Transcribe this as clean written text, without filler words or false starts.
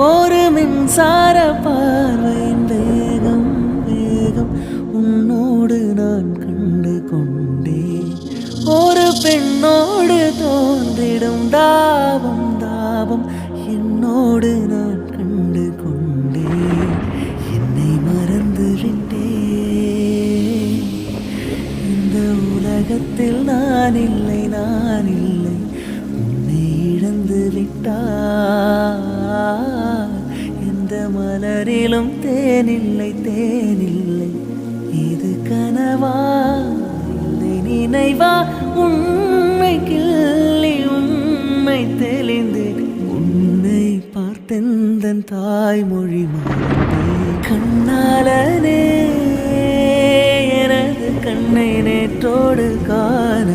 ஒரு மின்சார பார்வையின் வேகம் வேகம் உன்னோடு நான் கண்டு கொண்டேன். ஒரு பெண்ணோடு தோன்றிடும் தாபம் தாபம் என்னோடு நான் கண்டு கொண்டேன். என்னை மறந்து விட்டேன். இந்த உலகத்தில் நான் இல்லை நான் இல்லை. உன்னை இழந்து விட்டார். எந்த மலரிலும் தேனில்லை தேனில்லை. இது கனவா இல்லை நினைவா? உண்மை கிள்ளி உண்மை தெளிந்து உன்னை பார்த்தெந்தன் தாய்மொழி மறந்தேன். கண்ணாலனே எனது கண்ணை நேற்றோடு காண